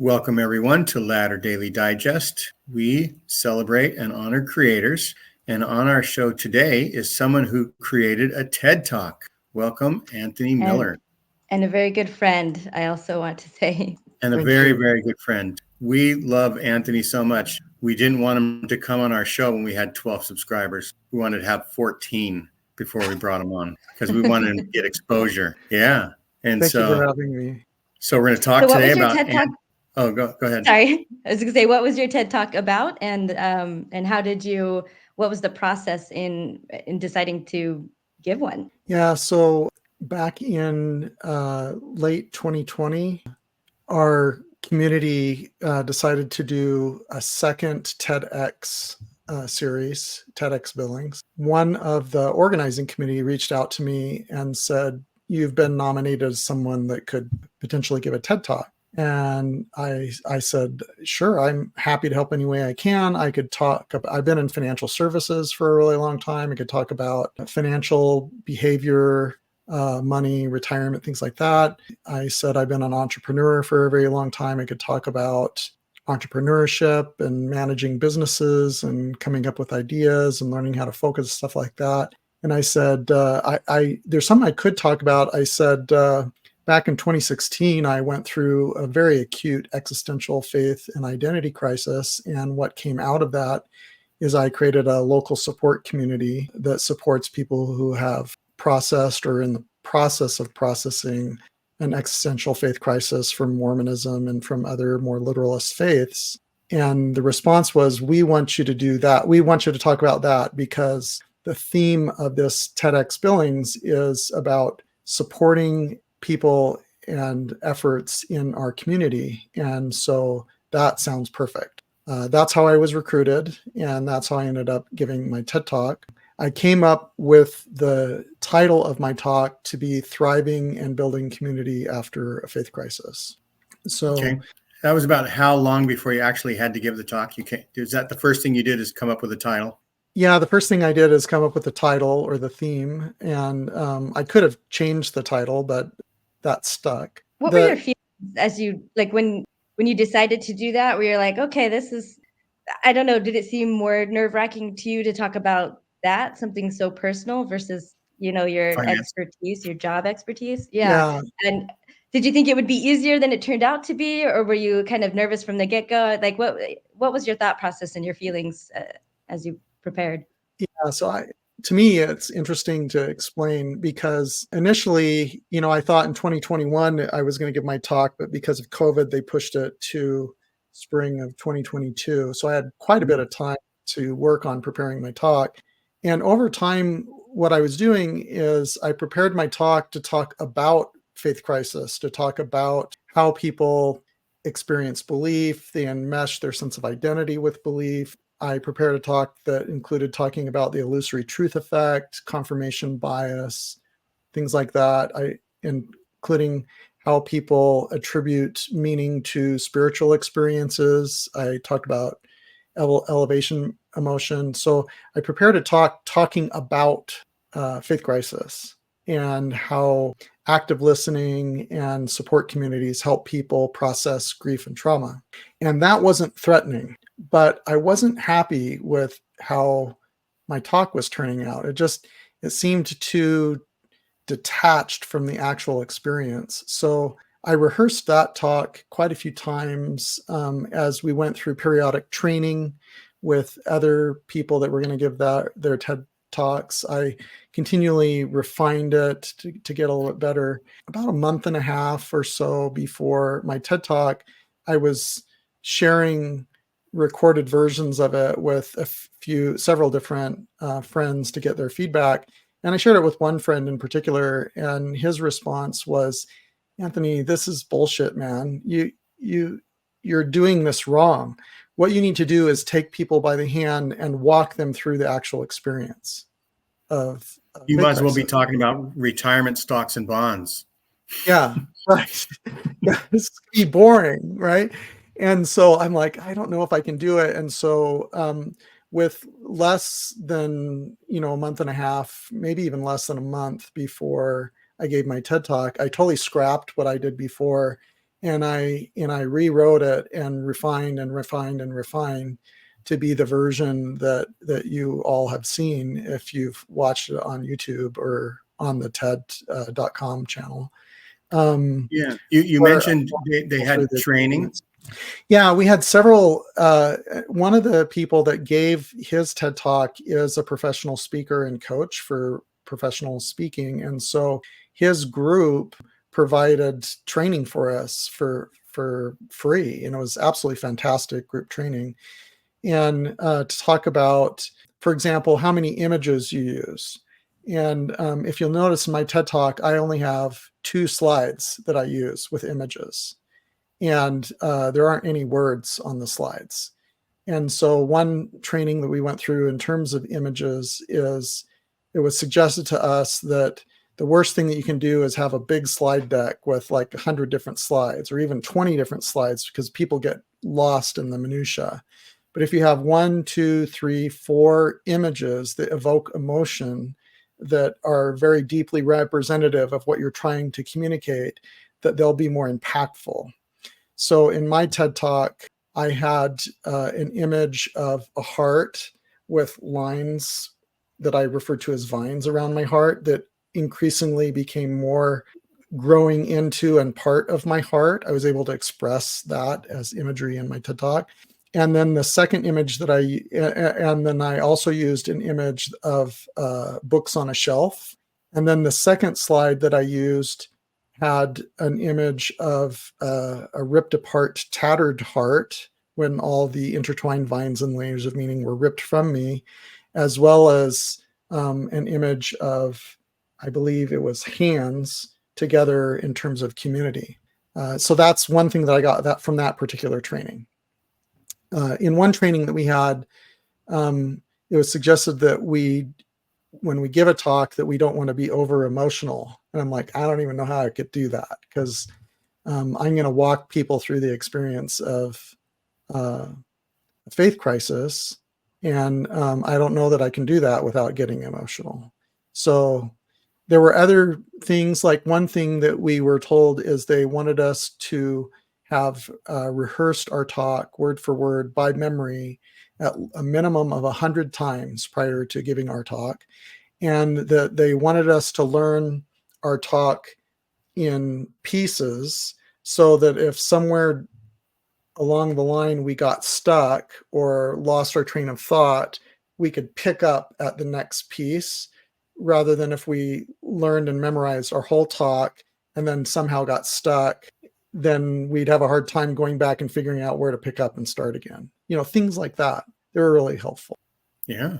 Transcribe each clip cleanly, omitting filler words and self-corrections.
Welcome, everyone, to Ladder Daily Digest. We celebrate and honor creators. And on our show today is someone who created a TED Talk. Welcome, Anthony Miller. And a very good friend, I also want to say. And a very, very good friend. We love Anthony so much. We didn't want him to come on our show when we had 12 subscribers. We wanted to have 14 before we brought him on because we wanted him to get exposure. Yeah. And Thank you for having me. So we're going to talk today about... TED Talk? Oh, go ahead. Sorry. I was going to say, what was your TED Talk about? And how did you, what was the process in deciding to give one? Yeah, so back in late 2020, our community decided to do a second TEDx series, TEDx Billings. One of the organizing committee reached out to me and said, "You've been nominated as someone that could potentially give a TED Talk." And I said, sure, I'm happy to help any way I can. I could talk, I've been in financial services for a really long time. I could talk about financial behavior, money, retirement, things like that. I said, I've been an entrepreneur for a very long time. I could talk about entrepreneurship and managing businesses and coming up with ideas and learning how to focus, stuff like that. And I said, there's something I could talk about. I said, back in 2016, I went through a very acute existential faith and identity crisis. And what came out of that is I created a local support community that supports people who have processed or in the process of processing an existential faith crisis from Mormonism and from other more literalist faiths. And the response was, we want you to do that. We want you to talk about that because the theme of this TEDx Billings is about supporting people and efforts in our community. And so that sounds perfect. That's how I was recruited, and that's how I ended up giving my TED Talk. I came up with the title of my talk to be Thriving and Building Community After a Faith Crisis. So that was about how long before you actually had to give the talk? Is that the first thing you did is come up with a title? Yeah, the first thing I did is come up with the title or the theme. And I could have changed the title, but that stuck. What were your feelings as you, like when you decided to do that, where you're like, okay, this is, I don't know, did it seem more nerve-wracking to you to talk about that, something so personal versus, your expertise, your job expertise? Yeah. And did you think it would be easier than it turned out to be, or were you kind of nervous from the get-go? Like what was your thought process and your feelings as you prepared? Yeah, so to me, it's interesting to explain because initially, I thought in 2021 I was going to give my talk, but because of COVID, they pushed it to spring of 2022. So I had quite a bit of time to work on preparing my talk. And over time, what I was doing is I prepared my talk to talk about faith crisis, to talk about how people experience belief, they enmesh their sense of identity with belief. I prepared a talk that included talking about the illusory truth effect, confirmation bias, things like that, including how people attribute meaning to spiritual experiences. I talked about elevation emotion. So I prepared a talk talking about faith crisis and how active listening and support communities help people process grief and trauma. And that wasn't threatening. But I wasn't happy with how my talk was turning out. It seemed too detached from the actual experience. So I rehearsed that talk quite a few times as we went through periodic training with other people that were going to give their TED Talks. I continually refined it to get a little bit better. About a month and a half or so before my TED Talk, I was sharing recorded versions of it with several different friends to get their feedback. And I shared it with one friend in particular, and his response was, "Anthony, this is bullshit, man. You're doing this wrong. What you need to do is take people by the hand and walk them through the actual experience of you might as well be talking about retirement stocks and bonds." Yeah, right. Yeah, it's gonna be boring, right? And so I'm like, I don't know if I can do it. And so with less than, a month and a half, maybe even less than a month before I gave my TED Talk, I totally scrapped what I did before and I rewrote it and refined to be the version that you all have seen if you've watched it on YouTube or on the TED.com channel. Yeah, you mentioned they had training. Yeah, we had several. One of the people that gave his TED Talk is a professional speaker and coach for professional speaking. And so his group provided training for us for free. And it was absolutely fantastic group training. And to talk about, for example, how many images you use. And if you'll notice in my TED Talk, I only have 2 slides that I use with images. And there aren't any words on the slides. And so one training that we went through in terms of images is it was suggested to us that the worst thing that you can do is have a big slide deck with like 100 different slides or even 20 different slides, because people get lost in the minutia. But if you have 1, 2, 3, 4 images that evoke emotion that are very deeply representative of what you're trying to communicate, that they'll be more impactful. So in my TED Talk, I had an image of a heart with lines that I refer to as vines around my heart that increasingly became more growing into and part of my heart. I was able to express that as imagery in my TED Talk. And then the second image that and then I also used an image of books on a shelf. And then the second slide that I used had an image of a ripped apart, tattered heart when all the intertwined vines and layers of meaning were ripped from me, as well as an image of, I believe it was hands together in terms of community. So that's one thing that I got from that particular training. In one training that we had, it was suggested that when we give a talk, that we don't want to be over emotional. And I'm like, I don't even know how I could do that, because I'm going to walk people through the experience of a faith crisis. And I don't know that I can do that without getting emotional. So there were other things, like one thing that we were told is they wanted us to have rehearsed our talk word for word by memory at a minimum of 100 times prior to giving our talk. And that they wanted us to learn our talk in pieces, so that if somewhere along the line we got stuck or lost our train of thought, we could pick up at the next piece, rather than if we learned and memorized our whole talk and then somehow got stuck, then we'd have a hard time going back and figuring out where to pick up and start again. Things like that. They were really helpful. Yeah.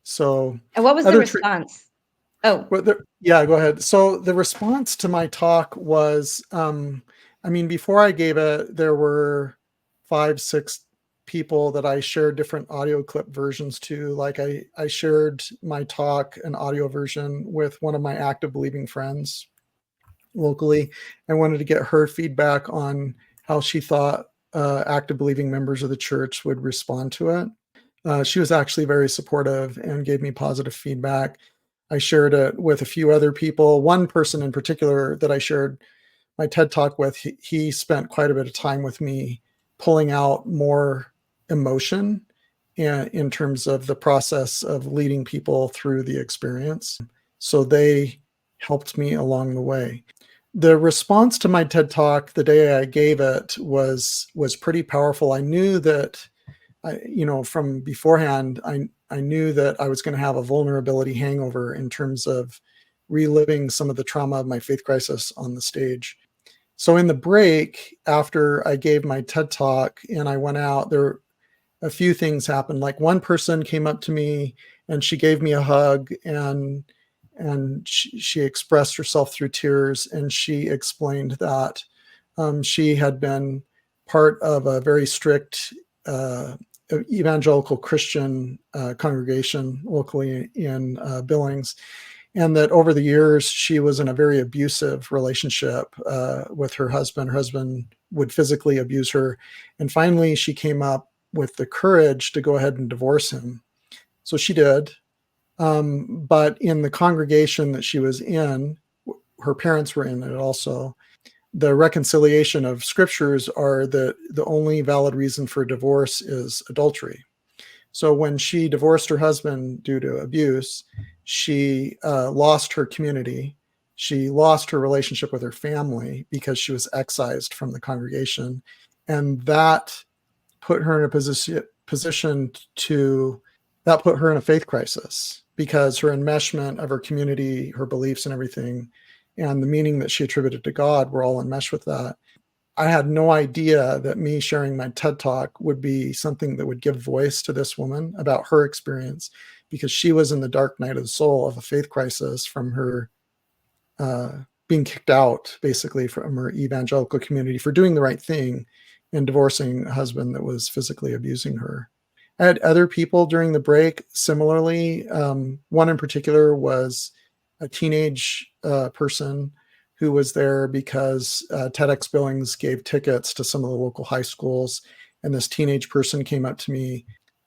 So, and what was the response? Yeah, go ahead. So the response to my talk was, before I gave it, there were 5, 6 people that I shared different audio clip versions to. Like I shared my talk, an audio version, with one of my active believing friends locally. I wanted to get her feedback on how she thought active believing members of the church would respond to it. She was actually very supportive and gave me positive feedback. I shared it with a few other people. One person in particular that I shared my TED Talk with, he spent quite a bit of time with me pulling out more emotion in terms of the process of leading people through the experience. So they helped me along the way. The response to my TED Talk the day I gave it was pretty powerful. I knew that, from beforehand, I knew that I was going to have a vulnerability hangover in terms of reliving some of the trauma of my faith crisis on the stage. So in the break, after I gave my TED Talk and I went out, there a few things happened. Like one person came up to me and she gave me a hug, and she expressed herself through tears, and she explained that she had been part of a very strict evangelical Christian congregation locally in Billings, and that over the years she was in a very abusive relationship with her husband. Her husband would physically abuse her, and finally she came up with the courage to go ahead and divorce him. So she did. But in the congregation that she was in, her parents were in it also, the reconciliation of scriptures are that the only valid reason for divorce is adultery. So when she divorced her husband due to abuse, she lost her community. She lost her relationship with her family because she was excised from the congregation. And that put her in a position that put her in a faith crisis, because her enmeshment of her community, her beliefs and everything, and the meaning that she attributed to God were all enmeshed with that. I had no idea that me sharing my TED Talk would be something that would give voice to this woman about her experience, because she was in the dark night of the soul of a faith crisis from her being kicked out, basically, from her evangelical community for doing the right thing and divorcing a husband that was physically abusing her. I had other people during the break similarly. One in particular was a teenage person who was there because TEDx Billings gave tickets to some of the local high schools. And this teenage person came up to me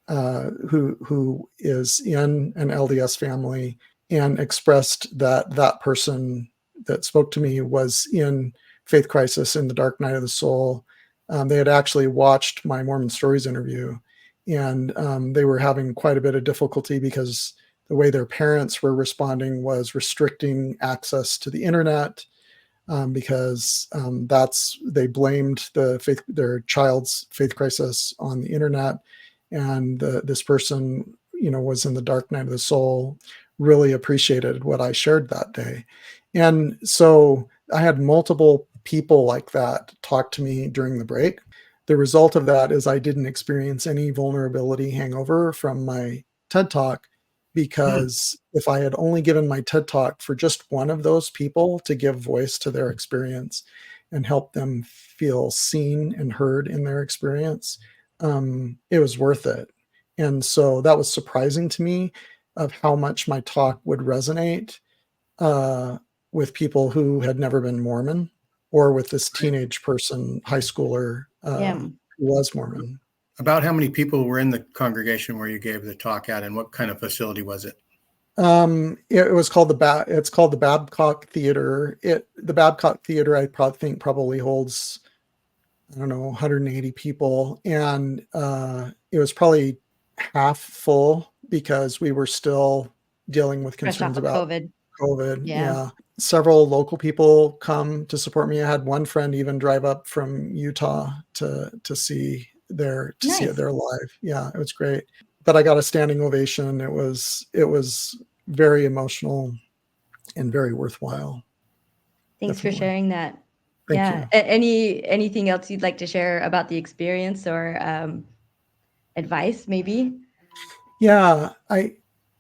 who is in an LDS family and expressed that that person that spoke to me was in faith crisis in the dark night of the soul. They had actually watched my Mormon Stories interview, and they were having quite a bit of difficulty because the way their parents were responding was restricting access to the internet, because they blamed their child's faith crisis on the internet. And this person, was in the dark night of the soul, really appreciated what I shared that day. And so I had multiple people like that talk to me during the break. The result of that is I didn't experience any vulnerability hangover from my TED Talk, because if I had only given my TED Talk for just one of those people to give voice to their experience and help them feel seen and heard in their experience, it was worth it. And so that was surprising to me, of how much my talk would resonate with people who had never been Mormon, or with this teenage person, high schooler, who was Mormon. About how many people were in the congregation where you gave the talk at, and what kind of facility was it? It was called it's called the Babcock Theater. The Babcock Theater, I think probably holds, I don't know, 180 people. And it was probably half full because we were still dealing with concerns about COVID. Yeah. Several local people come to support me. I had one friend even drive up from Utah to see it there live. Yeah, it was great. But I got a standing ovation. It was very emotional and very worthwhile. Thanks for sharing that. Thank you. Anything else you'd like to share about the experience, or advice maybe? Yeah,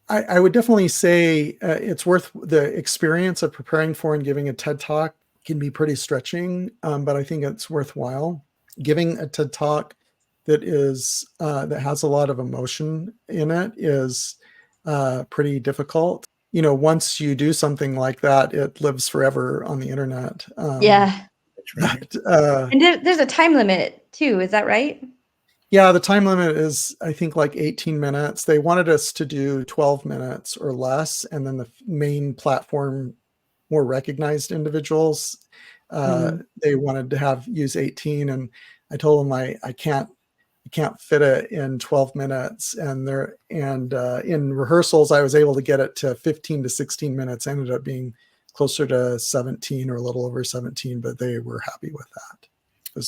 I would definitely say it's worth the experience of preparing for and giving a TED Talk can be pretty stretching, but I think it's worthwhile. Giving a TED Talk that has a lot of emotion in it is pretty difficult. Once you do something like that, it lives forever on the internet. Right. And there's a time limit too, is that right? Yeah, the time limit is, I think, like 18 minutes. They wanted us to do 12 minutes or less, and then the main platform, more recognized individuals, they wanted to use 18, and I told them I can't fit it in 12 minutes. And in rehearsals, I was able to get it to 15 to 16 minutes. Ended up being closer to 17 or a little over 17, but they were happy with that.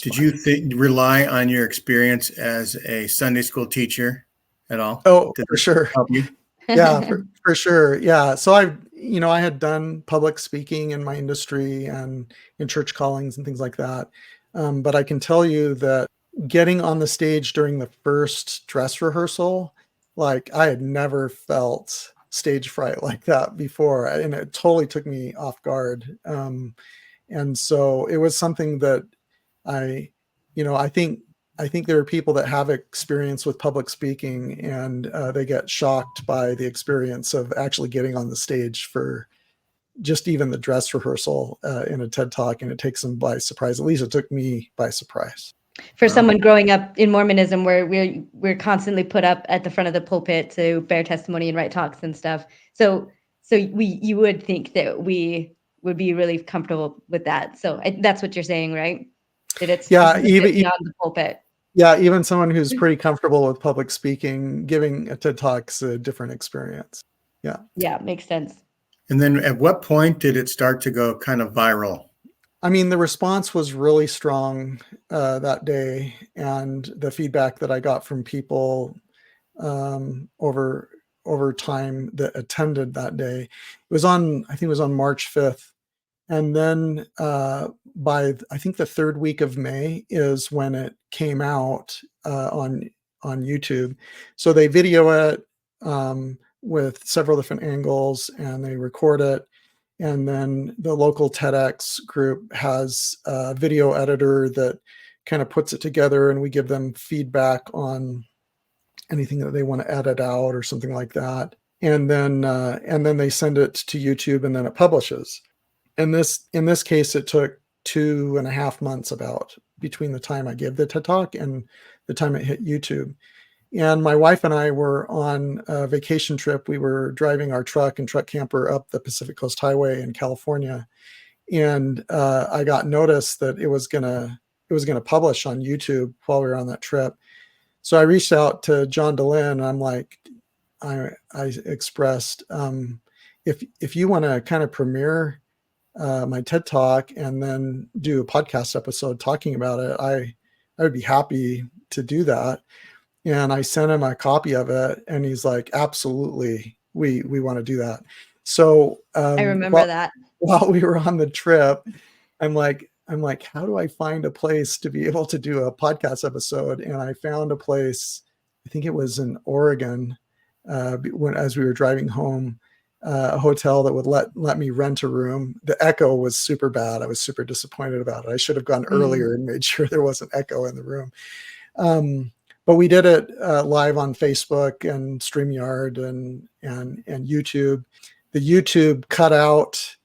Did you rely on your experience as a Sunday school teacher at all? Oh, for sure. Help you? Yeah, for sure. Yeah. So I had done public speaking in my industry and in church callings and things like that. But I can tell you that getting on the stage during the first dress rehearsal, like, I had never felt stage fright like that before. And it totally took me off guard. And so it was something that I think there are people that have experience with public speaking, and they get shocked by the experience of actually getting on the stage for just even the dress rehearsal in a TED Talk, and it takes them by surprise. At least it took me by surprise. For someone growing up in Mormonism, where we're constantly put up at the front of the pulpit to bear testimony and write talks and stuff. So you would think that we would be really comfortable with that. So that's what you're saying, right? That it's Yeah, this is a bit beyond the pulpit. Yeah, even someone who's pretty comfortable with public speaking, giving a TED Talk's a different experience. Yeah. Yeah, makes sense. And then at what point did it start to go kind of viral? I mean, the response was really strong that day, and the feedback that I got from people over time that attended that day, it was on, I think it was on March 5th. And then by, I think the third week of May is when it came out on YouTube. So they video it with several different angles, and they record it. And then the local TEDx group has a video editor that kind of puts it together, and we give them feedback on anything that they want to edit out or something like that. And then they send it to YouTube, and then it publishes. In this case, it took 2.5 months about between the time I gave the TED Talk and the time it hit YouTube. And my wife and I were on a vacation trip. We were driving our truck and truck camper up the Pacific Coast Highway in California, and I got notice that it was gonna publish on YouTube while we were on that trip. So I reached out to John DeLynn, and I'm like, I expressed, if you want to kind of premiere my TED Talk and then do a podcast episode talking about it, I would be happy to do that. And I sent him a copy of it, and he's like, absolutely, we want to do that. So I remember that. While we were on the trip, I'm like, how do I find a place to be able to do a podcast episode? And I found a place, I think it was in Oregon, as we were driving home, a hotel that would let me rent a room. The echo was super bad. I was super disappointed about it. I should have gone earlier and made sure there wasn't echo in the room. But we did it live on Facebook and StreamYard and YouTube. The YouTube cut out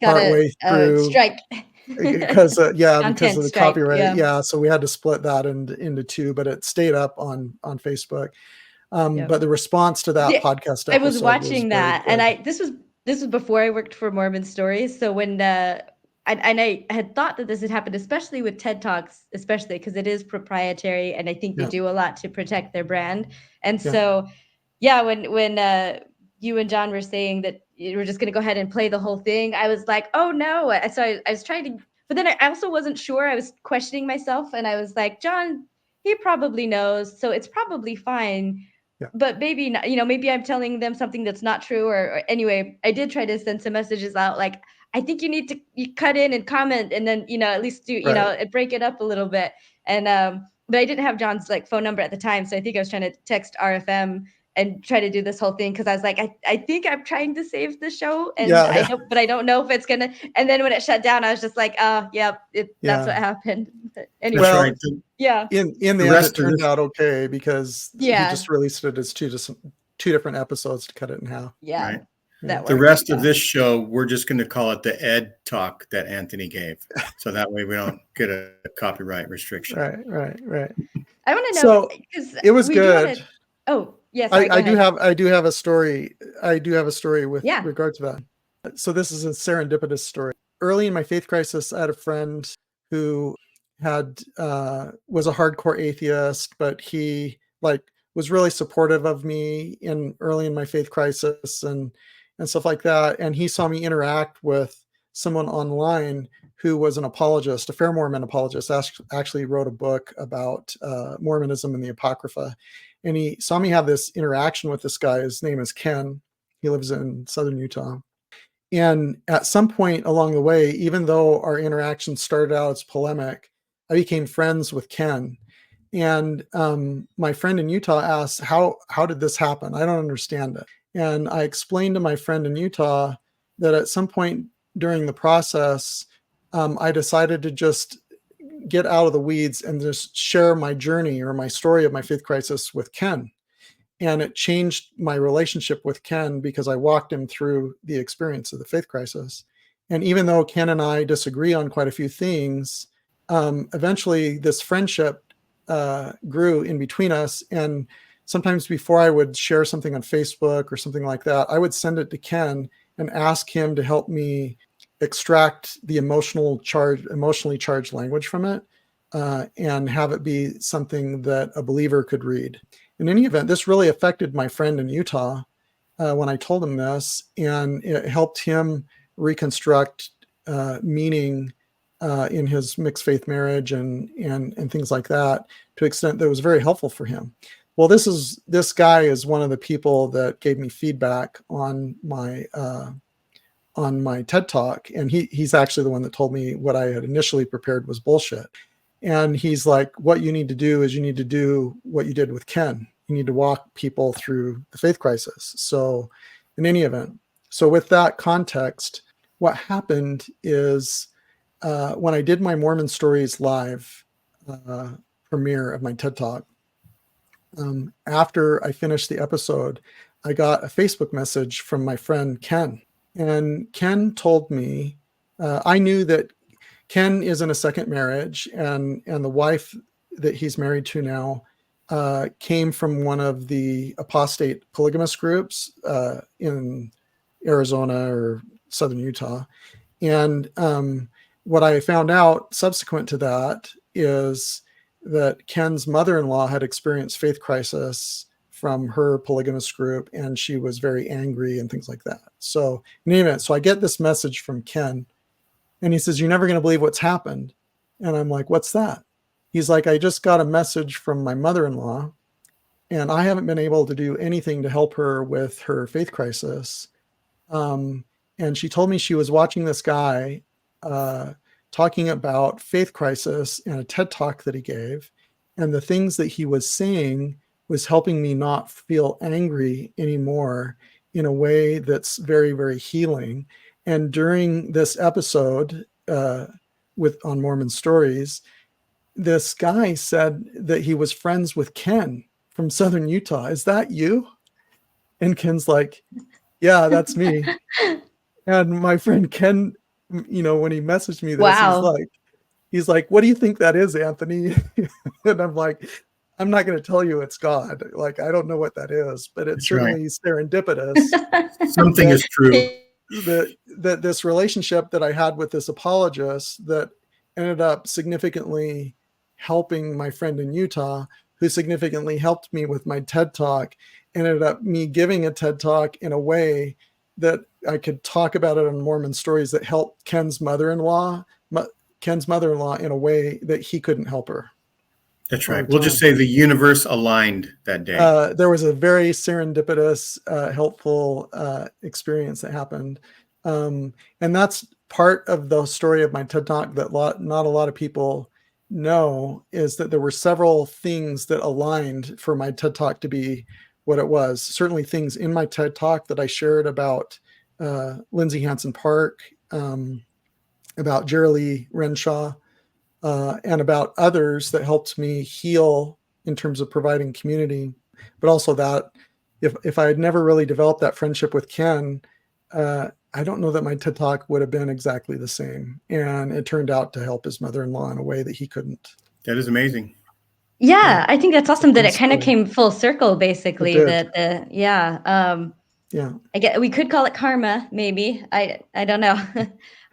partway through strike because of the strike, copyright. Yeah, so we had to split that into two, but it stayed up on Facebook. But the response to that podcast episode, I was watching that, and this was before I worked for Mormon Stories. So when I had thought that this had happened, especially with TED Talks, especially because it is proprietary, and I think they do a lot to protect their brand. And so, when you and John were saying that you were just going to go ahead and play the whole thing, I was like, oh no. So I was trying to, but then I also wasn't sure. I was questioning myself, and I was like, John, he probably knows, so it's probably fine. Yeah. But maybe not, maybe I'm telling them something that's not true, or anyway, I did try to send some messages out like, I think you need to cut in and comment, and then, at least do, break it up a little bit. And, but I didn't have John's phone number at the time. So I think I was trying to text RFM and try to do this whole thing. Cause I was like, I think I'm trying to save the show, and I don't know if it's gonna, and then when it shut down, I was just like, that's what happened. But anyway, in the end, it turned out okay, because he just released it as two different episodes to cut it in half. Yeah. Right. The rest of this show, we're just going to call it the Ed Talk that Anthony gave. So that way we don't get a copyright restriction. Right. I want to know. So it was good. Oh, yes. I do have a story. I do have a story with regard to that. So this is a serendipitous story. Early in my faith crisis, I had a friend who was a hardcore atheist, but he was really supportive of me early in my faith crisis and stuff like that. And he saw me interact with someone online who was an apologist, a fair Mormon apologist, actually wrote a book about Mormonism and the Apocrypha. And he saw me have this interaction with this guy. His name is Ken. He lives in southern Utah. And at some point along the way, even though our interaction started out as polemic, I became friends with Ken. And my friend in Utah asked, how did this happen? I don't understand it. And I explained to my friend in Utah that at some point during the process, I decided to just get out of the weeds and just share my journey or my story of my faith crisis with Ken. And it changed my relationship with Ken because I walked him through the experience of the faith crisis. And even though Ken and I disagree on quite a few things, eventually this friendship grew in between us. And sometimes before I would share something on Facebook or something like that, I would send it to Ken, and ask him to help me extract the emotionally charged language from it, and have it be something that a believer could read. In any event, this really affected my friend in Utah when I told him this, and it helped him reconstruct meaning in his mixed faith marriage and things like that, to an extent that was very helpful for him. Well, this guy is one of the people that gave me feedback on my TED Talk, and he's actually the one that told me what I had initially prepared was bullshit. And he's like, what you need to do is you need to do what you did with Ken. You need to walk people through the faith crisis. So in any event, so with that context, what happened is when I did my Mormon Stories live premiere of my TED Talk, after I finished the episode, I got a Facebook message from my friend Ken. And Ken told me, I knew that Ken is in a second marriage, and the wife that he's married to now came from one of the apostate polygamous groups in Arizona or southern Utah. And what I found out subsequent to that is that Ken's mother-in-law had experienced faith crisis from her polygamous group, and she was very angry and things like that. So in any event, so I get this message from Ken, and he says, "You're never going to believe what's happened." And I'm like, "What's that?" He's like, "I just got a message from my mother-in-law, and I haven't been able to do anything to help her with her faith crisis. And she told me she was watching this guy talking about faith crisis in a TED Talk that he gave, and the things that he was saying was helping me not feel angry anymore in a way that's very, very healing." And during this episode on Mormon Stories, this guy said that he was friends with Ken from Southern Utah. "Is that you?" And Ken's like, "Yeah, that's me." And my friend Ken, when he messaged me this, Wow. he's like, "What do you think that is, Anthony?" And I'm like, "I'm not going to tell you it's God. Like, I don't know what that is, but it's That's certainly serendipitous." Something is true. That this relationship that I had with this apologist that ended up significantly helping my friend in Utah, who significantly helped me with my TED Talk, ended up me giving a TED Talk in a way that I could talk about it on Mormon Stories that helped Ken's mother-in-law in a way that he couldn't help her. That's right. We'll just say the universe aligned that day. There was a very serendipitous, helpful experience that happened. And that's part of the story of my TED Talk that not a lot of people know, is that there were several things that aligned for my TED Talk to be what it was. Certainly things in my TED Talk that I shared about Lindsay Hansen Park, about Jerry Renshaw, and about others that helped me heal in terms of providing community. But also that if I had never really developed that friendship with Ken, I don't know that my TED Talk would have been exactly the same. And it turned out to help his mother-in-law in a way that he couldn't. That is amazing. Yeah, I think that's awesome that it kind of came full circle, basically. Yeah. I get, we could call it karma, maybe. I don't know.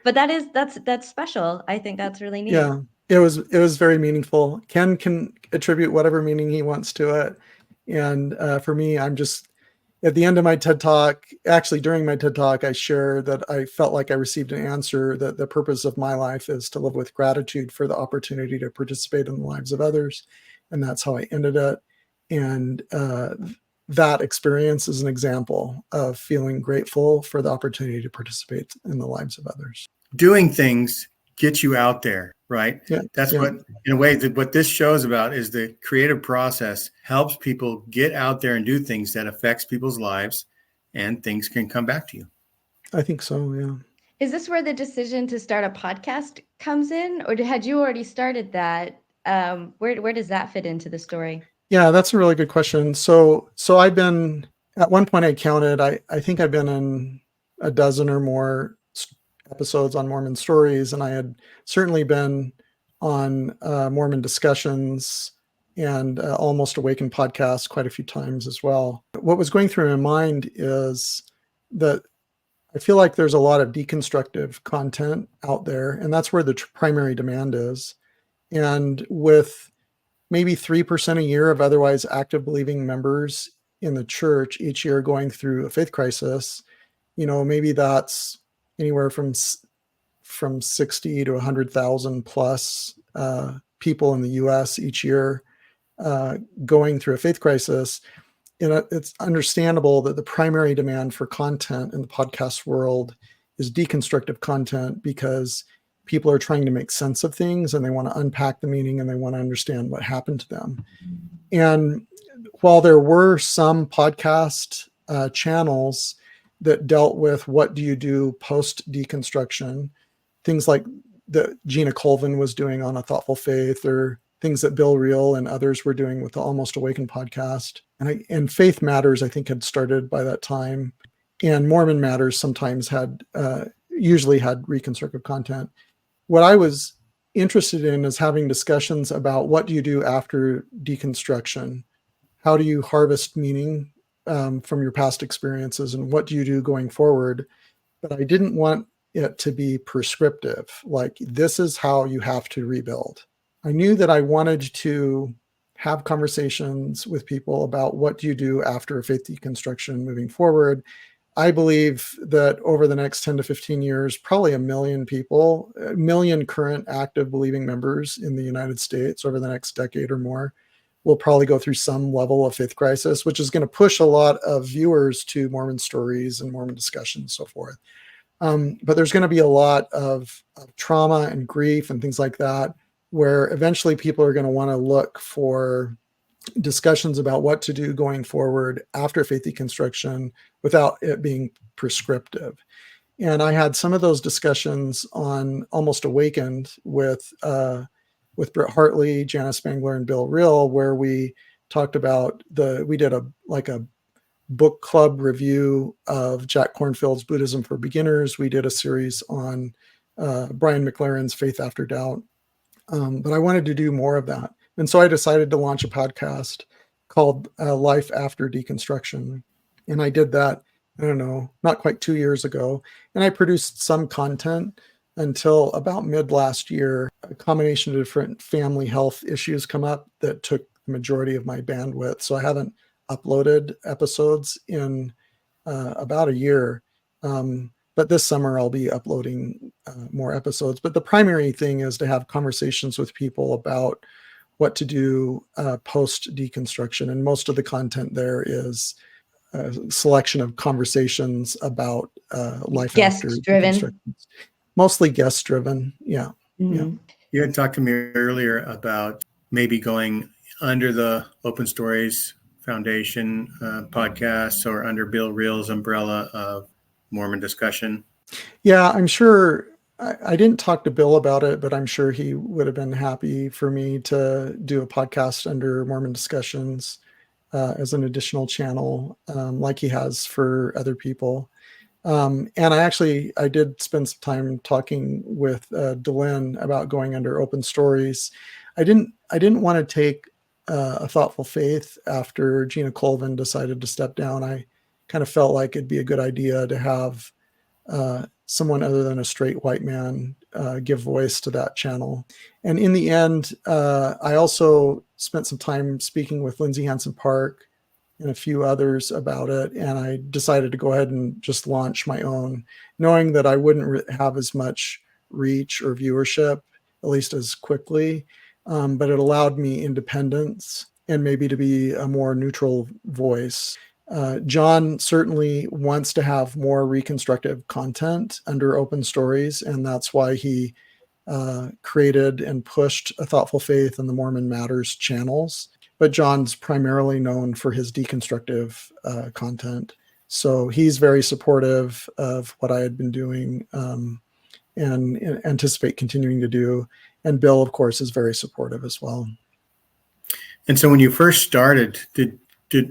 But that's special. I think that's really neat. Yeah. It was very meaningful. Ken can attribute whatever meaning he wants to it. And for me, I'm just at the end of my TED Talk, actually during my TED Talk, I shared that I felt like I received an answer that the purpose of my life is to live with gratitude for the opportunity to participate in the lives of others. And that's how I ended it. And that experience is an example of feeling grateful for the opportunity to participate in the lives of others. Doing things get you out there, right? Yeah, That's what, in a way, what this show is about, is the creative process helps people get out there and do things that affects people's lives, and things can come back to you. I think so, yeah. Is this where the decision to start a podcast comes in, or had you already started that? Where does that fit into the story? Yeah, that's a really good question. So I've been, at one point I counted, I think I've been in a dozen or more episodes on Mormon Stories, and I had certainly been on Mormon Discussions and Almost Awakened podcast quite a few times as well. What was going through my mind is that I feel like there's a lot of deconstructive content out there, and that's where the primary demand is. And with maybe 3% a year of otherwise active believing members in the church each year going through a faith crisis, maybe that's anywhere from 60 to 100,000 plus people in the U.S. each year going through a faith crisis. It's understandable that the primary demand for content in the podcast world is deconstructive content, because people are trying to make sense of things and they want to unpack the meaning and they want to understand what happened to them. And while there were some podcast channels that dealt with what do you do post deconstruction, things like that Gina Colvin was doing on A Thoughtful Faith, or things that Bill Reel and others were doing with the Almost Awakened podcast. And Faith Matters, I think, had started by that time. And Mormon Matters sometimes usually had reconstructive content. What I was interested in is having discussions about what do you do after deconstruction? How do you harvest meaning from your past experiences, and what do you do going forward? But I didn't want it to be prescriptive, like this is how you have to rebuild. I knew that I wanted to have conversations with people about what do you do after faith deconstruction moving forward. I believe that over the next 10 to 15 years, probably 1 million people, 1 million current active believing members in the United States over the next decade or more will probably go through some level of faith crisis, which is going to push a lot of viewers to Mormon stories and Mormon discussion and so forth. But there's going to be a lot of trauma and grief and things like that, where eventually people are going to want to look for discussions about what to do going forward after faith deconstruction without it being prescriptive. And I had some of those discussions on Almost Awakened with Britt Hartley, Janice Spangler, and Bill Reel, where we talked about we did a book club review of Jack Kornfield's Buddhism for Beginners. We did a series on Brian McLaren's Faith After Doubt. But I wanted to do more of that. And so I decided to launch a podcast called Life After Deconstruction. And I did that, I don't know, not quite 2 years ago. And I produced some content until about mid last year. A combination of different family health issues come up that took the majority of my bandwidth. So I haven't uploaded episodes in about a year. But this summer I'll be uploading more episodes. But the primary thing is to have conversations with people about what to do post deconstruction. And most of the content there is a selection of conversations about life after deconstruction. Mostly guest driven. Yeah. Mm-hmm. Yeah. You had talked to me earlier about maybe going under the Open Stories Foundation podcasts, or under Bill Reel's umbrella of Mormon discussion. Yeah, I'm sure. I didn't talk to Bill about it, but I'm sure he would have been happy for me to do a podcast under Mormon discussions as an additional channel, like he has for other people. And I did spend some time talking with Delyn about going under Open Stories. I didn't want to take A Thoughtful Faith after Gina Colvin decided to step down. I kind of felt like it'd be a good idea to have someone other than a straight white man give voice to that channel. And in the end, I also spent some time speaking with Lindsay Hansen Park and a few others about it. And I decided to go ahead and just launch my own, knowing that I wouldn't have as much reach or viewership, at least as quickly. But it allowed me independence and maybe to be a more neutral voice. John certainly wants to have more reconstructive content under Open Stories, and that's why he created and pushed A Thoughtful Faith and the Mormon Matters channels. But John's primarily known for his deconstructive content. So he's very supportive of what I had been doing and anticipate continuing to do. And Bill, of course, is very supportive as well. And so when you first started,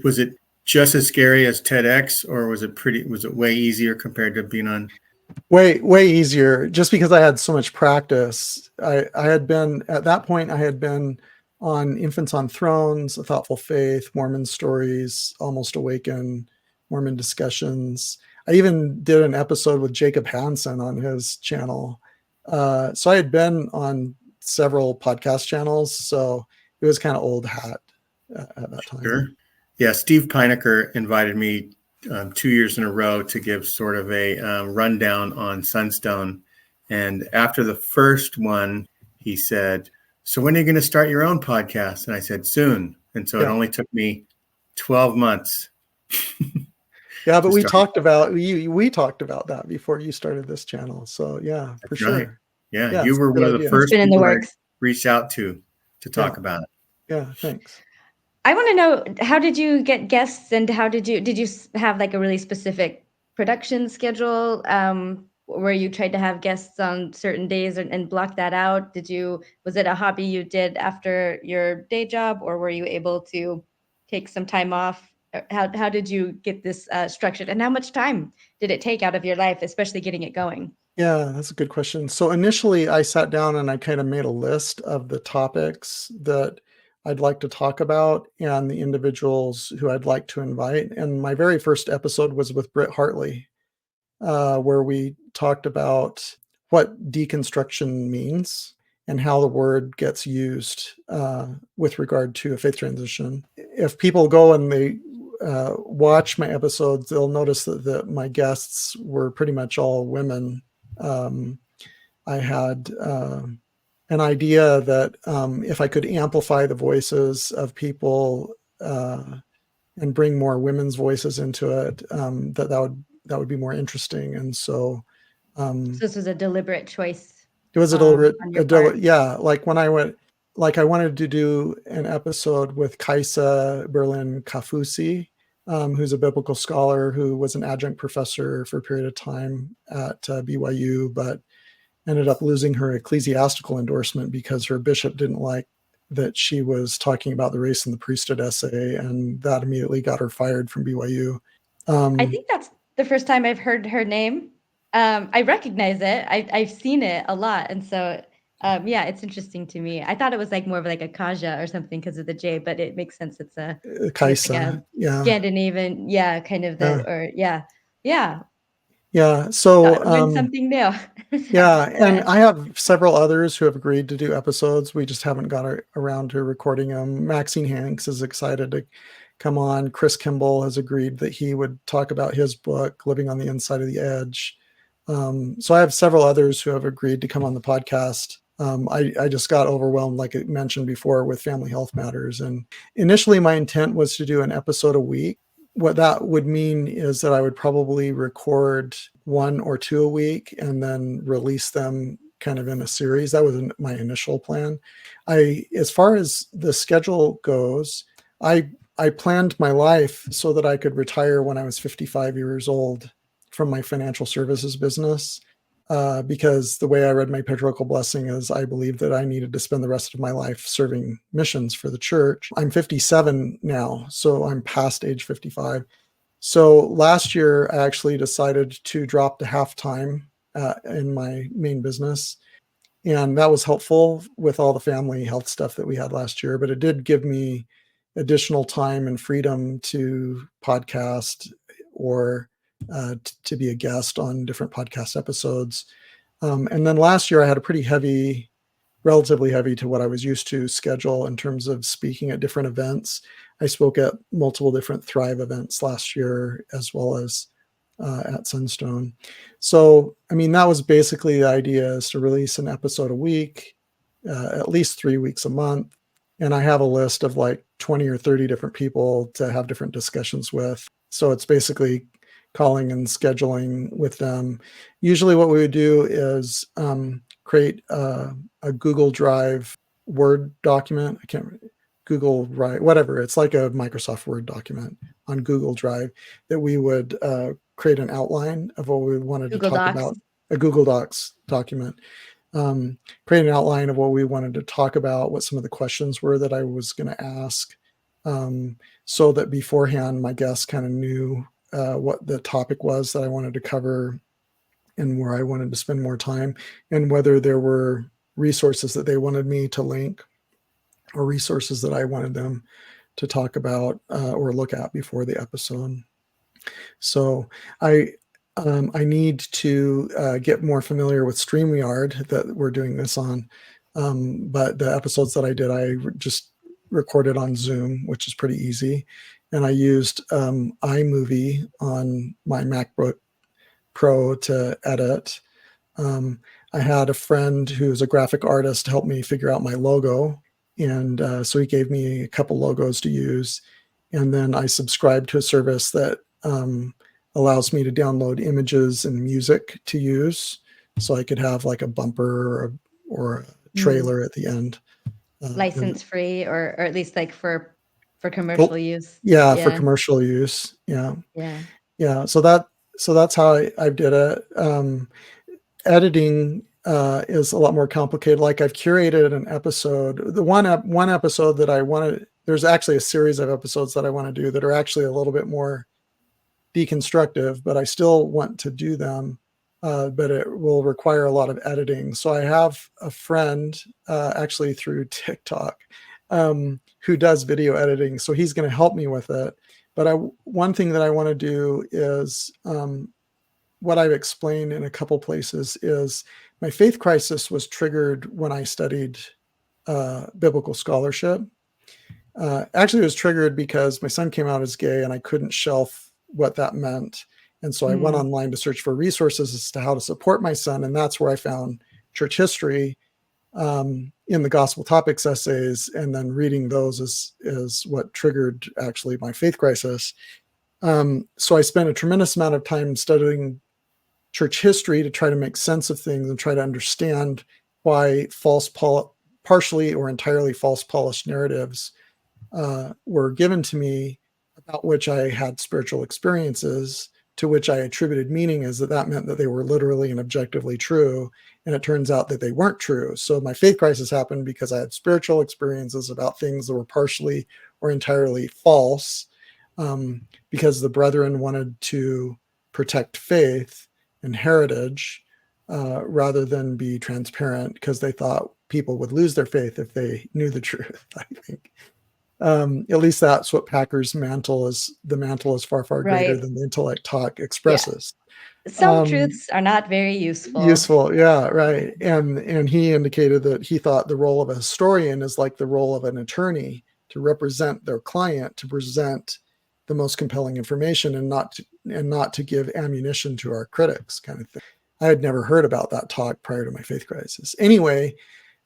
was it just as scary as TEDx, or was it way easier compared to being on? Way easier, just because I had so much practice. I had been, at that point, I had been on Infants on Thrones, A Thoughtful Faith, Mormon Stories, Almost Awakened, Mormon Discussions. I even did an episode with Jacob Hansen on his channel. So I had been on several podcast channels, so it was kind of old hat at that time. Sure. Yeah, Steve Pinecker invited me 2 years in a row to give sort of a rundown on Sunstone. And after the first one, he said, "So when are you going to start your own podcast?" And I said, "Soon." And so it only took me 12 months. Yeah, but we talked about that before you started this channel. So yeah, for sure. Right. Yeah, you were one of the first people I reached out to talk about it. Yeah, thanks. I want to know, how did you get guests, and how did you have like a really specific production schedule where you tried to have guests on certain days and block that out? Was it a hobby you did after your day job, or were you able to take some time off? How did you get this structured, and how much time did it take out of your life, especially getting it going? Yeah, that's a good question. So initially I sat down and I kind of made a list of the topics that I'd like to talk about and the individuals who I'd like to invite. And my very first episode was with Britt Hartley, where we talked about what deconstruction means and how the word gets used with regard to a faith transition. If people go and they watch my episodes, they'll notice that my guests were pretty much all women. I had an idea that if I could amplify the voices of people and bring more women's voices into it, that would be more interesting. And so, So this was a deliberate choice. It was a deliberate, yeah. Like when I wanted to do an episode with Kaisa Berlin Kafusi, who's a biblical scholar who was an adjunct professor for a period of time at BYU, but ended up losing her ecclesiastical endorsement because her bishop didn't like that she was talking about the race and the priesthood essay, and that immediately got her fired from BYU. I think that's the first time I've heard her name. I recognize it. I've seen it a lot, and so yeah, it's interesting to me. I thought it was like more of like a Kaja or something because of the J, but it makes sense. It's a Kaisa, like yeah, Scandinavian, yeah, kind of yeah. So learn something new. Yeah, and I have several others who have agreed to do episodes. We just haven't got around to recording them. Maxine Hanks is excited to come on. Chris Kimball has agreed that he would talk about his book, Living on the Inside of the Edge. So I have several others who have agreed to come on the podcast. I just got overwhelmed, like I mentioned before, with Family Health Matters. And initially my intent was to do an episode a week. What that would mean is that I would probably record 1 or 2 a week and then release them kind of in a series. That was my initial plan. As far as the schedule goes, I planned my life so that I could retire when I was 55 years old from my financial services business. Because the way I read my patriarchal blessing is I believed that I needed to spend the rest of my life serving missions for the church. I'm 57 now, so I'm past age 55. So last year, I actually decided to drop to half-time in my main business. And that was helpful with all the family health stuff that we had last year, but it did give me additional time and freedom to podcast or to be a guest on different podcast episodes. And then last year I had a pretty heavy, relatively heavy to what I was used to schedule in terms of speaking at different events. I spoke at multiple different Thrive events last year, as well as at Sunstone. So, I mean, that was basically the idea, is to release an episode a week, at least 3 weeks a month. And I have a list of like 20 or 30 different people to have different discussions with. So it's basically calling and scheduling with them. Usually what we would do is create a Google Drive Word document. I can't remember, Google Drive, whatever. It's like a Microsoft Word document on Google Drive that we would create an outline of what we wanted Google to talk Docs. about. A Google Docs document. Create an outline of what we wanted to talk about, what some of the questions were that I was going to ask, so that beforehand my guests kind of knew what the topic was that I wanted to cover and where I wanted to spend more time, and whether there were resources that they wanted me to link or resources that I wanted them to talk about or look at before the episode. So I need to get more familiar with StreamYard that we're doing this on. But the episodes that I did, I just recorded on Zoom, which is pretty easy. And I used iMovie on my MacBook Pro to edit. I had a friend who's a graphic artist help me figure out my logo. And so he gave me a couple logos to use. And then I subscribed to a service that allows me to download images and music to use. So I could have like a bumper or a trailer at the end. License free, or at least like for commercial use. Yeah, for commercial use. Yeah. So that's how I did it. Editing is a lot more complicated. Like I've curated an episode. The one episode that I wanted, there's actually a series of episodes that I want to do that are actually a little bit more deconstructive, but I still want to do them. But it will require a lot of editing. So I have a friend actually through TikTok who does video editing. So he's going to help me with it. But one thing that I want to do is what I've explained in a couple places is my faith crisis was triggered when I studied biblical scholarship. Actually, it was triggered because my son came out as gay and I couldn't shelf what that meant. And so I went online to search for resources as to how to support my son. And that's where I found church history in the gospel topics essays. And then reading those is what triggered actually my faith crisis. So I spent a tremendous amount of time studying church history to try to make sense of things and try to understand why partially or entirely false polished narratives were given to me, about which I had spiritual experiences, to which I attributed meaning as that meant that they were literally and objectively true. And it turns out that they weren't true. So my faith crisis happened because I had spiritual experiences about things that were partially or entirely false, because the brethren wanted to protect faith and heritage rather than be transparent, because they thought people would lose their faith if they knew the truth, I think. At least that's what Packer's mantle is. The mantle is far, far greater than the intellect talk expresses. Some truths are not very useful. Yeah, right. And he indicated that he thought the role of a historian is like the role of an attorney, to represent their client, to present the most compelling information, and not to give ammunition to our critics, kind of thing. I had never heard about that talk prior to my faith crisis. Anyway,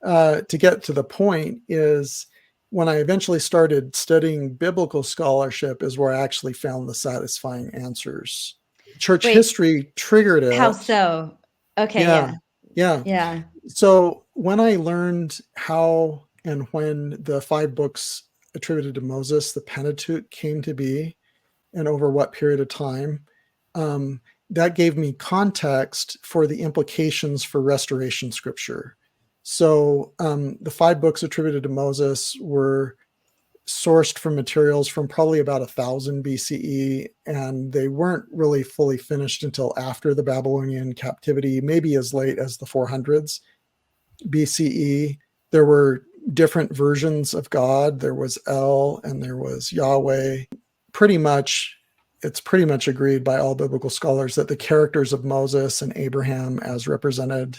to get to the point is, when I eventually started studying biblical scholarship is where I actually found the satisfying answers. Church history triggered it. How so? Okay. Yeah. So when I learned how and when the 5 books attributed to Moses, the Pentateuch, came to be, and over what period of time, that gave me context for the implications for restoration scripture. So the 5 books attributed to Moses were sourced from materials from probably about 1000 BCE, and they weren't really fully finished until after the Babylonian captivity, maybe as late as the 400s BCE. There were different versions of God. There was El and there was Yahweh. It's pretty much agreed by all biblical scholars that the characters of Moses and Abraham, as represented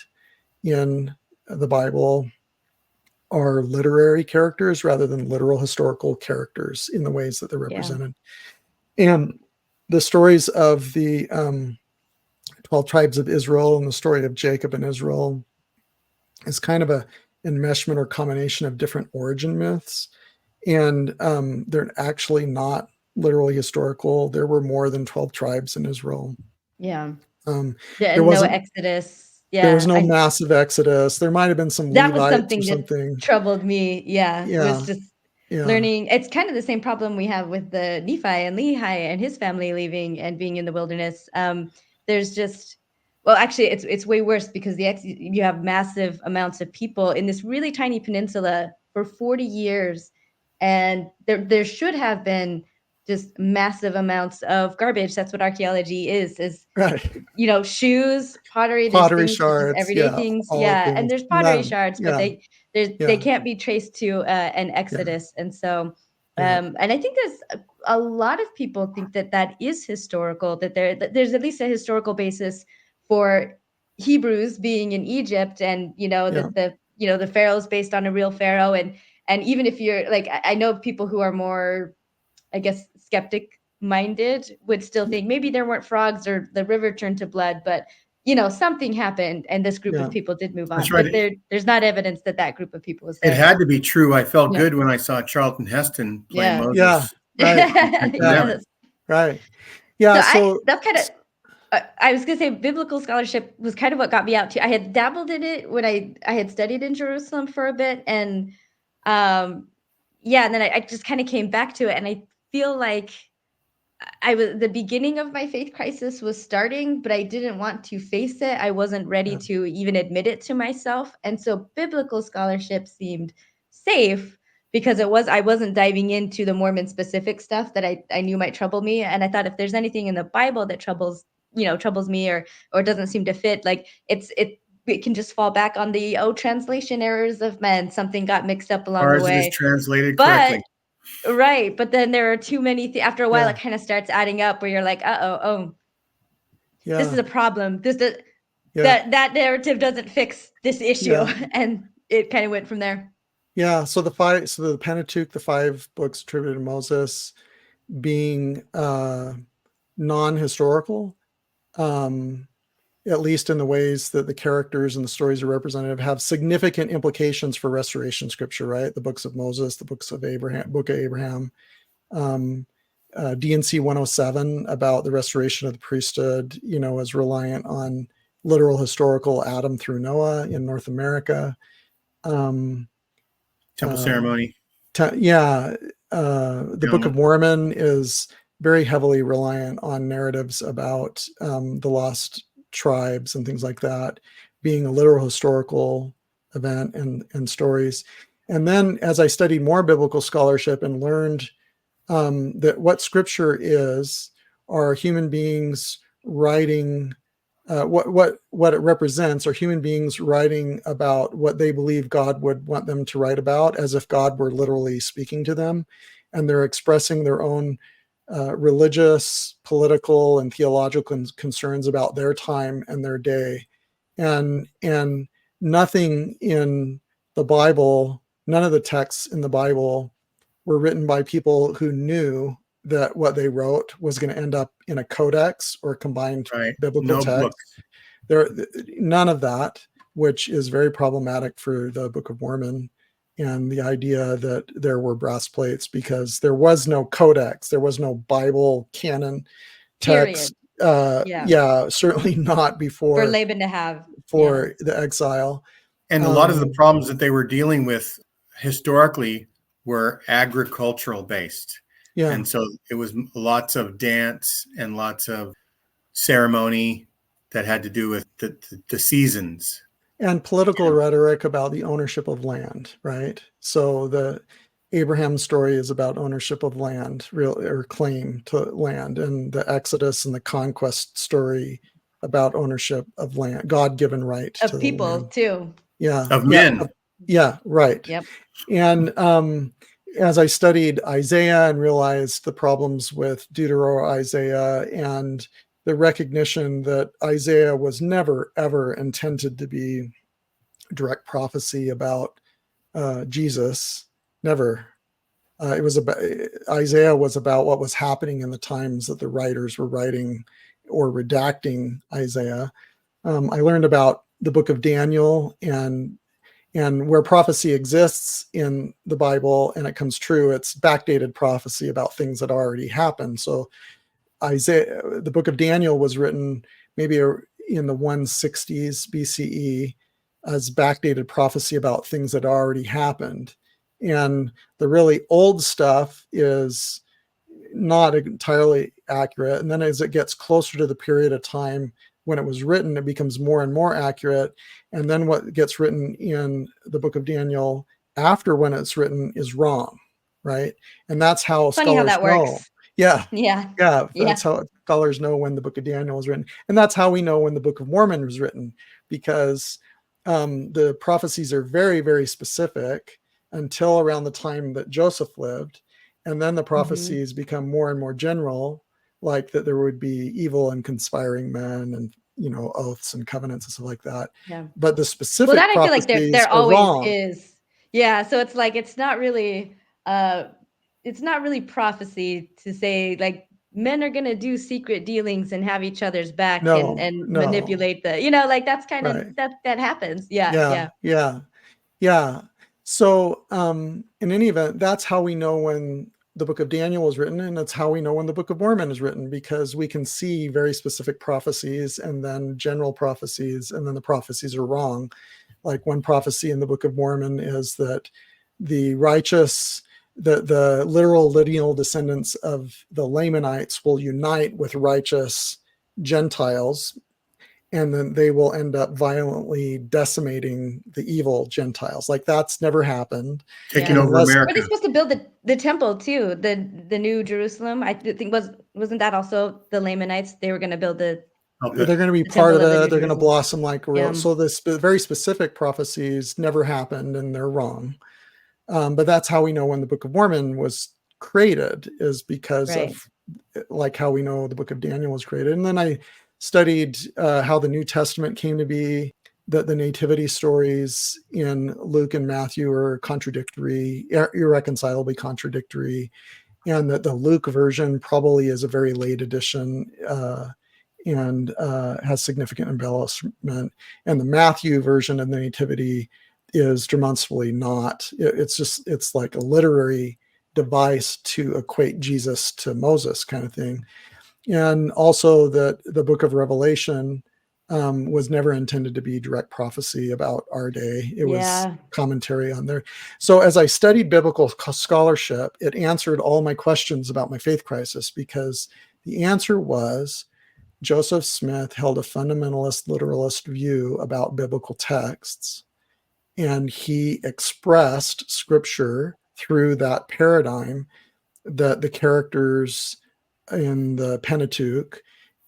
in the Bible, are literary characters rather than literal historical characters in the ways that they're represented. And the stories of the 12 tribes of Israel and the story of Jacob and Israel is kind of a enmeshment or combination of different origin myths. And they're actually not literally historical. There were more than 12 tribes in Israel. There was no Exodus. There was no massive exodus. There might have been some that Levites was something that troubled me. It was just learning. It's kind of the same problem we have with the Nephi and Lehi and his family leaving and being in the wilderness. There's just, well, actually, it's way worse, because you have massive amounts of people in this really tiny peninsula for 40 years, and there should have been just massive amounts of garbage. That's what archaeology is right. Shoes, pottery shards, everyday things. And there's pottery shards, but they can't be traced to an exodus. And so And I think a lot of people think that is historical, that there's at least a historical basis for Hebrews being in Egypt, and that the pharaoh's based on a real pharaoh, and even if you're like, I know people who are more, I guess, skeptic minded would still think maybe there weren't frogs or the river turned to blood, but something happened and this group of people did move on. That's right. But there's not evidence that group of people was there. It had to be true. I felt good when I saw Charlton Heston play Moses. Right. Right. Yeah. So that's kind of, I was going to say biblical scholarship was kind of what got me out too. I had dabbled in it when I had studied in Jerusalem for a bit, and and then I just kind of came back to it, and I feel like the beginning of my faith crisis was starting, but I didn't want to face it. I wasn't ready to even admit it to myself. And so biblical scholarship seemed safe because I wasn't diving into the Mormon specific stuff that I knew might trouble me. And I thought if there's anything in the Bible that troubles me or doesn't seem to fit, like it can just fall back on the translation errors of men. Something got mixed up along the way. Ours is translated correctly. Right, but then there are too many. After a while, it kind of starts adding up, where you're like, this is a problem. That narrative doesn't fix this issue, and it kind of went from there. Yeah. So the Pentateuch, the 5 books attributed to Moses, being non-historical, at least in the ways that the characters and the stories are representative, have significant implications for restoration scripture, right? The books of Moses, the books of Abraham, book of Abraham, D&C 107 about the restoration of the priesthood, is reliant on literal historical Adam through Noah in North America. Temple ceremony. The Book of Mormon is very heavily reliant on narratives about the lost tribes and things like that, being a literal historical event and stories. And then as I studied more biblical scholarship and learned that what scripture are human beings writing, what it represents are human beings writing about what they believe God would want them to write about, as if God were literally speaking to them, and they're expressing their own religious, political, and theological concerns about their time and their day. And nothing in the Bible, none of the texts in the Bible were written by people who knew that what they wrote was going to end up in a codex or combined biblical text. None of that, which is very problematic for the Book of Mormon and the idea that there were brass plates, because there was no codex, there was no Bible canon text. Certainly not before for Laban to have the exile. And a lot of the problems that they were dealing with historically were agricultural based. Yeah. And so it was lots of dance and lots of ceremony that had to do with the seasons. And political rhetoric about the ownership of land, right? So the Abraham story is about ownership of land, or claim to land, and the Exodus and the conquest story about ownership of land, God-given right of people too. Yeah, of men. Right. Yep. And as I studied Isaiah and realized the problems with Deutero-Isaiah and the recognition that Isaiah was never, ever intended to be direct prophecy about Jesus. Never. It was about Isaiah was about what was happening in the times that the writers were writing or redacting Isaiah. I learned about the book of Daniel and where prophecy exists in the Bible and it comes true, it's backdated prophecy about things that already happened. So Isaiah, the book of Daniel was written maybe in the 160s BCE as backdated prophecy about things that already happened. And the really old stuff is not entirely accurate. And then as it gets closer to the period of time when it was written, it becomes more and more accurate. And then what gets written in the book of Daniel after when it's written is wrong, right? And that's how scholars know. Works. Yeah. That's how scholars know when the book of Daniel was written. And that's how we know when the Book of Mormon was written, because the prophecies are very, very specific until around the time that Joseph lived. And then the prophecies become more and more general, like that there would be evil and conspiring men and, oaths and covenants and stuff like that. Yeah. But the Well, specific that I feel like prophecies there are always wrong. is. Yeah. So it's like it's not really prophecy to say like men are gonna do secret dealings and have each other's back and No, no. manipulate like that's kind of Right. that happens. Yeah. Yeah, yeah, yeah. So, in any event, that's how we know when the book of Daniel was written, and that's how we know when the book of Mormon is written, because we can see very specific prophecies and then general prophecies, and then the prophecies are wrong. Like one prophecy in the book of Mormon is that the righteous, the literal lineal descendants of the Lamanites will unite with righteous Gentiles, and then they will end up violently decimating the evil Gentiles. Like that's never happened. Taking over America. Were they supposed to build the temple too? The New Jerusalem? I think wasn't that also the Lamanites? They were going to build They're going to be the part of temple of the it. New They're going to Jerusalem. blossom like a rose. So this very specific prophecies never happened, and they're wrong. But that's how we know when the Book of Mormon was created, is because of like how we know the Book of Daniel was created. And then I studied how the New Testament came to be, that the nativity stories in Luke and Matthew are contradictory, irreconcilably contradictory, and that the Luke version probably is a very late edition and has significant embellishment. And the Matthew version of the nativity is demonstrably not. It's like a literary device to equate Jesus to Moses kind of thing. And also that the book of Revelation was never intended to be direct prophecy about our day. It was commentary on there. So as I studied biblical scholarship, it answered all my questions about my faith crisis, because the answer was Joseph Smith held a fundamentalist literalist view about biblical texts, and he expressed scripture through that paradigm, that the characters in the Pentateuch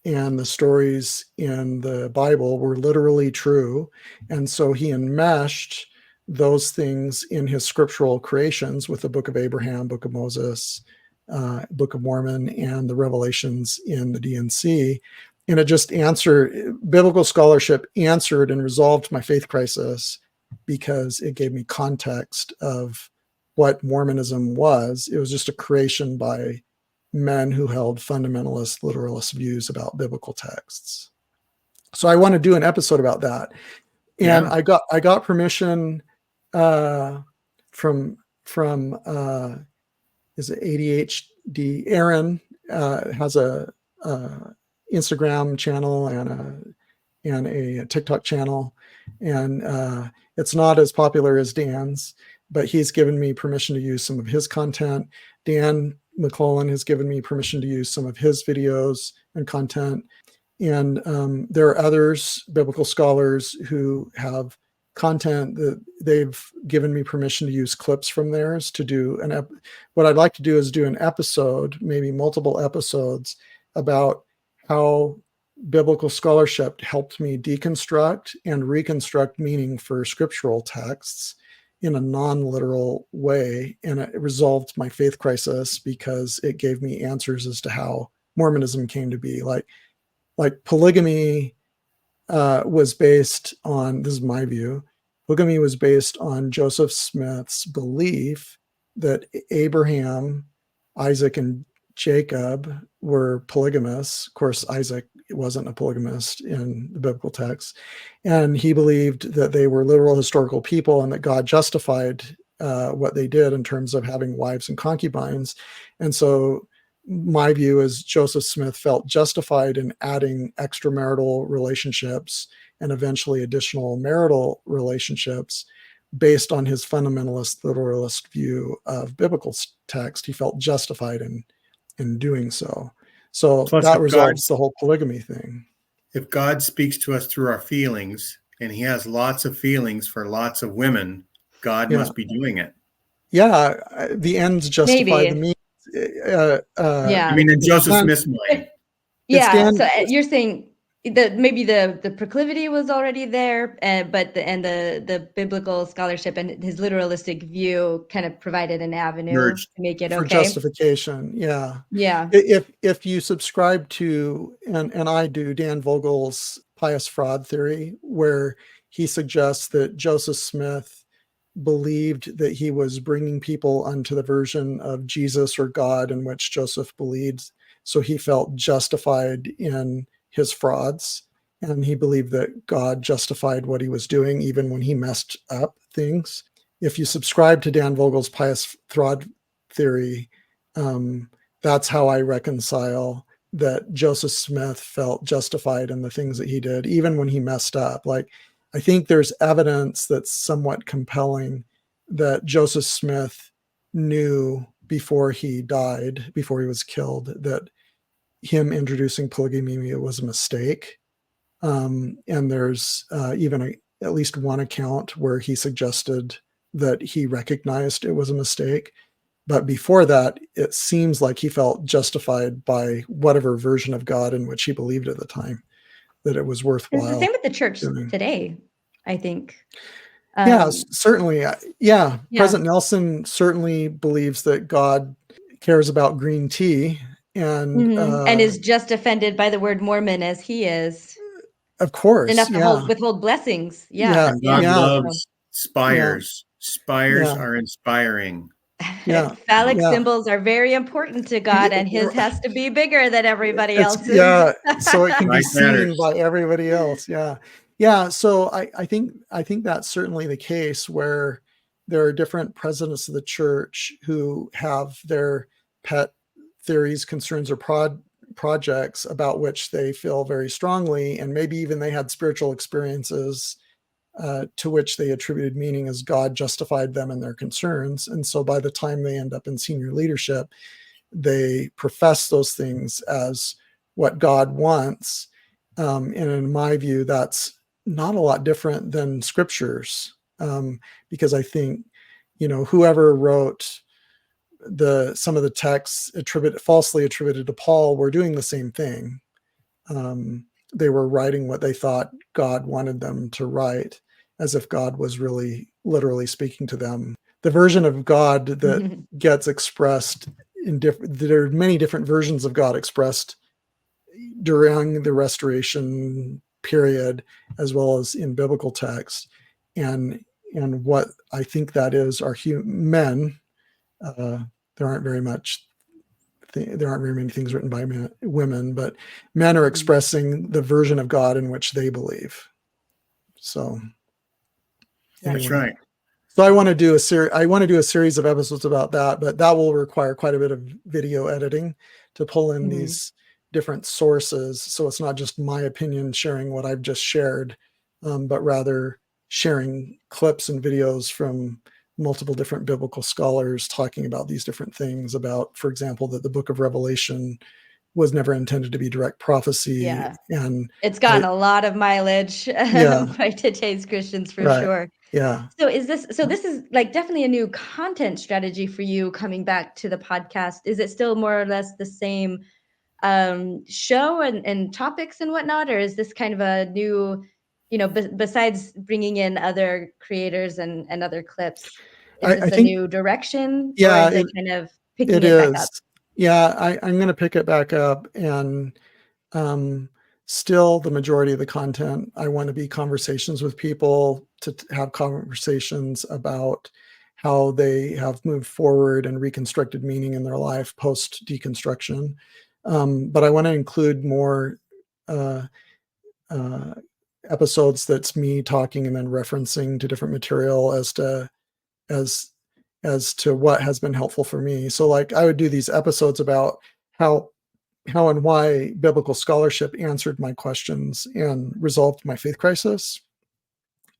and the stories in the Bible were literally true. And so he enmeshed those things in his scriptural creations with the book of Abraham, book of Moses, book of Mormon, and the revelations in the DNC. And it just biblical scholarship answered and resolved my faith crisis, because it gave me context of what Mormonism was. It was just a creation by men who held fundamentalist literalist views about biblical texts. So I want to do an episode about that. And I got permission from is it ADHD? Aaron has a Instagram channel and a TikTok channel, and it's not as popular as Dan's, but he's given me permission to use some of his content. Dan McClellan has given me permission to use some of his videos and content. And there are others, biblical scholars, who have content that they've given me permission to use clips from theirs to do what I'd like to do is do an episode, maybe multiple episodes, about how biblical scholarship helped me deconstruct and reconstruct meaning for scriptural texts in a non-literal way. And it resolved my faith crisis, because it gave me answers as to how Mormonism came to be. Like polygamy was based on, this is my view, polygamy was based on Joseph Smith's belief that Abraham, Isaac, and Jacob were polygamists. Of course, Isaac wasn't a polygamist in the biblical text. And he believed that they were literal historical people, and that God justified what they did in terms of having wives and concubines. And so my view is Joseph Smith felt justified in adding extramarital relationships and eventually additional marital relationships based on his fundamentalist literalist view of biblical text. He felt justified in doing so. So plus, that resolves the whole polygamy thing. If God speaks to us through our feelings, and he has lots of feelings for lots of women, God must be doing it. Yeah, the ends justify the means. I mean, in Joseph Smith's mind. So you're saying maybe the proclivity was already there, but the biblical scholarship and his literalistic view kind of provided an avenue Merged. to make it For okay. justification, yeah. Yeah. If you subscribe to, and I do, Dan Vogel's pious fraud theory, where he suggests that Joseph Smith believed that he was bringing people unto the version of Jesus or God in which Joseph believed, so he felt justified in his frauds, and he believed that God justified what he was doing even when he messed up things. If you subscribe to Dan Vogel's pious fraud theory, that's how I reconcile that Joseph Smith felt justified in the things that he did, even when he messed up. Like, I think there's evidence that's somewhat compelling that Joseph Smith knew before he died, before he was killed, that him introducing polygamy was a mistake. And there's even at least one account where he suggested that he recognized it was a mistake. But before that, it seems like he felt justified by whatever version of God in which he believed at the time, that it was worthwhile. It's the same with the church today, I think. Yeah, certainly. Yeah. Yeah. President Nelson certainly believes that God cares about green tea, and is just offended by the word Mormon as he is. Of course, enough to withhold blessings. Yeah. And God loves spires. Spires are inspiring. Yeah. Phallic symbols are very important to God, and his has to be bigger than everybody else's. Yeah, so it can be seen by everybody else. Yeah. Yeah. So I think that's certainly the case, where there are different presidents of the church who have their pet theories, concerns, or projects about which they feel very strongly, and maybe even they had spiritual experiences to which they attributed meaning as God justified them in their concerns. And so by the time they end up in senior leadership, they profess those things as what God wants. And in my view, that's not a lot different than scriptures, because I think, whoever wrote some of the texts falsely attributed to Paul were doing the same thing. They were writing what they thought God wanted them to write, as if God was really literally speaking to them. The version of God that gets expressed there are many different versions of God expressed during the Restoration period, as well as in biblical texts. And what I think that is are men. There aren't very many things written by women, but men are expressing the version of God in which they believe. So anyway. That's right. So I want to do a series of episodes about that, but that will require quite a bit of video editing to pull in these different sources. So it's not just my opinion sharing what I've just shared, but rather sharing clips and videos from multiple different biblical scholars talking about these different things, about, for example, that the book of Revelation was never intended to be direct prophecy. Yeah. And it's gotten a lot of mileage by today's Christians for sure. Yeah. So this is like definitely a new content strategy for you coming back to the podcast. Is it still more or less the same show and topics and whatnot, or is this kind of a new, besides bringing in other creators and other clips, is this a new direction? Yeah, or is it kind of picking it back up? Yeah, I'm going to pick it back up, and still the majority of the content, I want to be conversations with people, to have conversations about how they have moved forward and reconstructed meaning in their life post deconstruction. But I want to include more episodes that's me talking and then referencing to different material as to what has been helpful for me. So like I would do these episodes about how and why biblical scholarship answered my questions and resolved my faith crisis.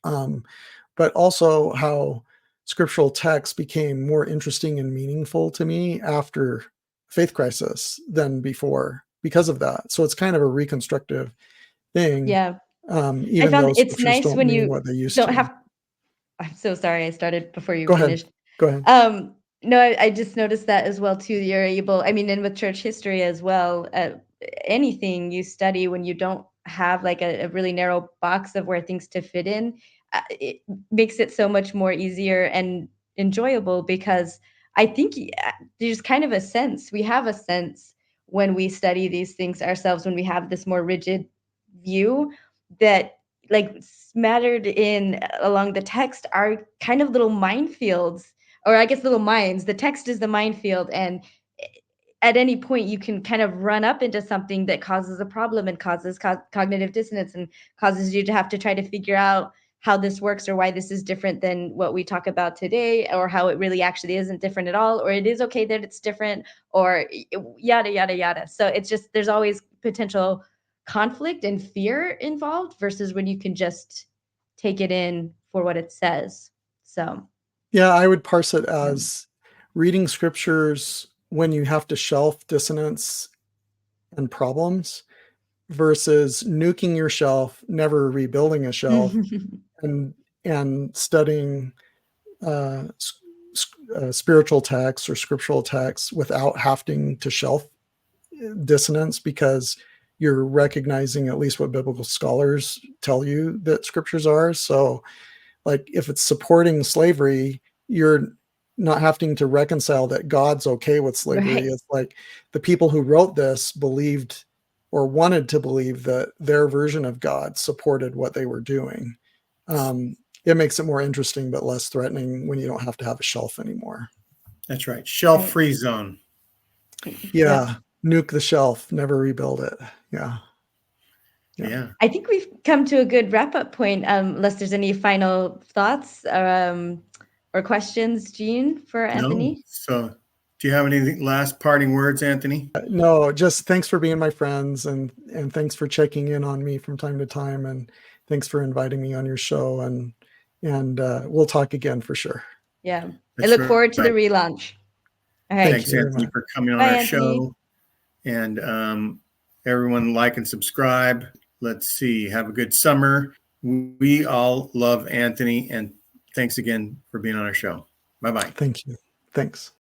But also how scriptural texts became more interesting and meaningful to me after faith crisis than before because of that. So it's kind of a reconstructive thing. Yeah. Even I found though it's nice don't when mean you what they used don't to. have. I'm so sorry. I started before you Go finished. Ahead. Go ahead. No, I just noticed that as well too. You're able, and with church history as well, anything you study when you don't have like a really narrow box of where things to fit in, it makes it so much more easier and enjoyable, because I think there's kind of a sense, we have a sense when we study these things ourselves, when we have this more rigid view, that like smattered in along the text are kind of little minefields, or I guess little mines. The text is the minefield, and at any point you can kind of run up into something that causes a problem and causes cognitive dissonance and causes you to have to try to figure out how this works, or why this is different than what we talk about today, or how it really actually isn't different at all, or it is okay that it's different, or yada yada yada. So it's just, there's always potential conflict and fear involved, versus when you can just take it in for what it says. So Yeah, I would parse it as reading scriptures when you have to shelf dissonance and problems, versus nuking your shelf, never rebuilding a shelf, and studying spiritual texts or scriptural texts without having to shelf dissonance, because you're recognizing at least what biblical scholars tell you that scriptures are. So like if it's supporting slavery, you're not having to reconcile that God's okay with slavery. Right. It's like the people who wrote this believed or wanted to believe that their version of God supported what they were doing. It makes it more interesting but less threatening when you don't have to have a shelf anymore. That's right. Shelf-free zone. Yeah. Nuke the shelf, never rebuild it. Yeah. I think we've come to a good wrap-up point, unless there's any final thoughts or questions, Jean, for Anthony? No. So do you have any last parting words, Anthony? No, just thanks for being my friends, and thanks for checking in on me from time to time, and thanks for inviting me on your show, and we'll talk again for sure. Yeah. That's I look forward to the right. relaunch. All right. Thanks, Anthony, for coming on Bye, our Anthony. show. And everyone like and subscribe. Let's see. Have a good summer. We all love Anthony, and thanks again for being on our show. Bye-bye. Thank you. Thanks.